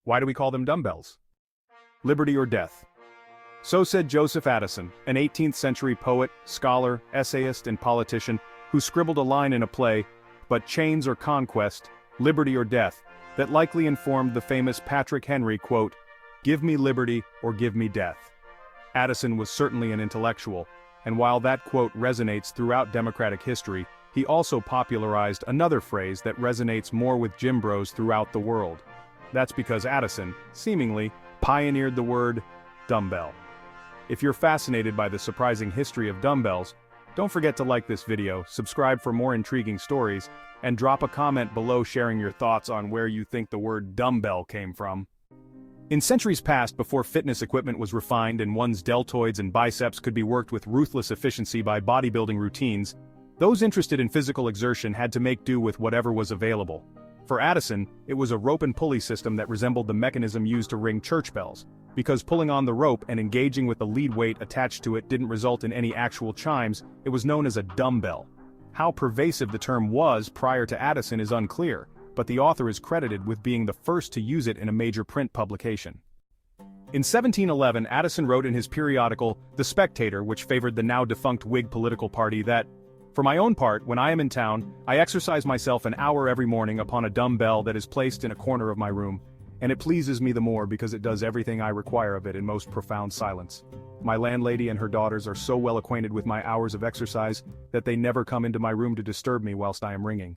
Why do we call them dumbbells? Liberty or death. So said Joseph Addison, an 18th century poet, scholar, essayist, and politician, who scribbled a line in a play, "But chains or conquest, liberty or death," that likely informed the famous Patrick Henry quote, "Give me liberty or give me death." Addison was certainly an intellectual, and while that quote resonates throughout democratic history, he also popularized another phrase that resonates more with gym bros throughout the world. That's because Addison, seemingly, pioneered the word dumbbell. If you're fascinated by the surprising history of dumbbells, don't forget to like this video, subscribe for more intriguing stories, and drop a comment below sharing your thoughts on where you think the word dumbbell came from. In centuries past, before fitness equipment was refined and one's deltoids and biceps could be worked with ruthless efficiency by bodybuilding routines, those interested in physical exertion had to make do with whatever was available. For Addison, it was a rope and pulley system that resembled the mechanism used to ring church bells, because pulling on the rope and engaging with the lead weight attached to it didn't result in any actual chimes. It was known as a dumbbell. How pervasive the term was prior to Addison is unclear, but the author is credited with being the first to use it in a major print publication. In 1711, Addison wrote in his periodical, The Spectator, which favored the now-defunct Whig political party, that, "For my own part, when I am in town, I exercise myself an hour every morning upon a dumbbell that is placed in a corner of my room, and it pleases me the more because it does everything I require of it in most profound silence. My landlady and her daughters are so well acquainted with my hours of exercise that they never come into my room to disturb me whilst I am ringing."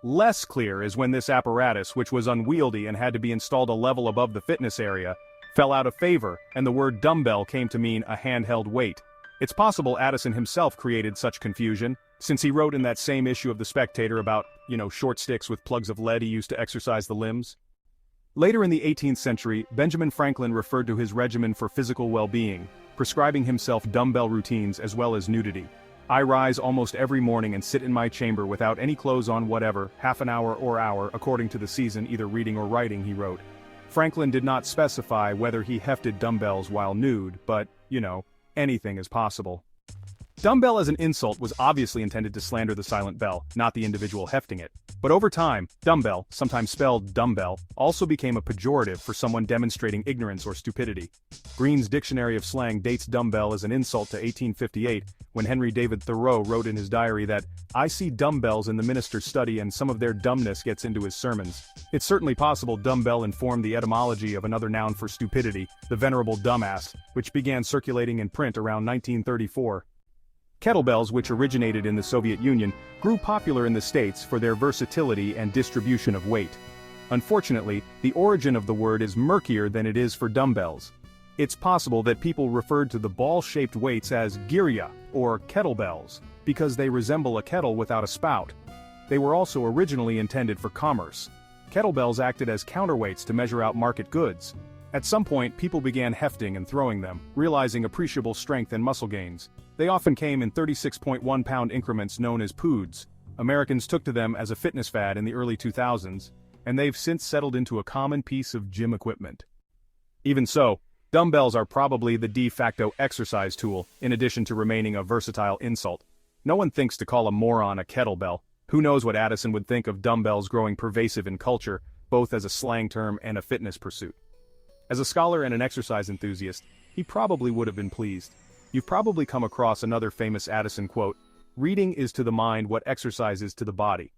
Less clear is when this apparatus, which was unwieldy and had to be installed a level above the fitness area, fell out of favor, and the word dumbbell came to mean a handheld weight. It's possible Addison himself created such confusion, since he wrote in that same issue of The Spectator about, short sticks with plugs of lead he used to exercise the limbs. Later in the 18th century, Benjamin Franklin referred to his regimen for physical well-being, prescribing himself dumbbell routines as well as nudity. "I rise almost every morning and sit in my chamber without any clothes on whatever, half an hour or hour according to the season, either reading or writing," he wrote. Franklin did not specify whether he hefted dumbbells while nude, but, anything is possible. Dumbbell as an insult was obviously intended to slander the silent bell, not the individual hefting it. But over time, dumbbell, sometimes spelled dumbbell, also became a pejorative for someone demonstrating ignorance or stupidity. Green's Dictionary of Slang dates dumbbell as an insult to 1858, when Henry David Thoreau wrote in his diary that, "I see dumbbells in the minister's study and some of their dumbness gets into his sermons." It's certainly possible dumbbell informed the etymology of another noun for stupidity, the venerable dumbass, which began circulating in print around 1934. Kettlebells, which originated in the Soviet Union, grew popular in the States for their versatility and distribution of weight. Unfortunately, the origin of the word is murkier than it is for dumbbells. It's possible that people referred to the ball-shaped weights as girya, or kettlebells, because they resemble a kettle without a spout. They were also originally intended for commerce. Kettlebells acted as counterweights to measure out market goods. At some point, people began hefting and throwing them, realizing appreciable strength and muscle gains. They often came in 36.1-pound increments known as poods. Americans took to them as a fitness fad in the early 2000s, and they've since settled into a common piece of gym equipment. Even so, dumbbells are probably the de facto exercise tool, in addition to remaining a versatile insult. No one thinks to call a moron a kettlebell. Who knows what Addison would think of dumbbells growing pervasive in culture, both as a slang term and a fitness pursuit. As a scholar and an exercise enthusiast, he probably would have been pleased. You've probably come across another famous Addison quote, "Reading is to the mind what exercise is to the body."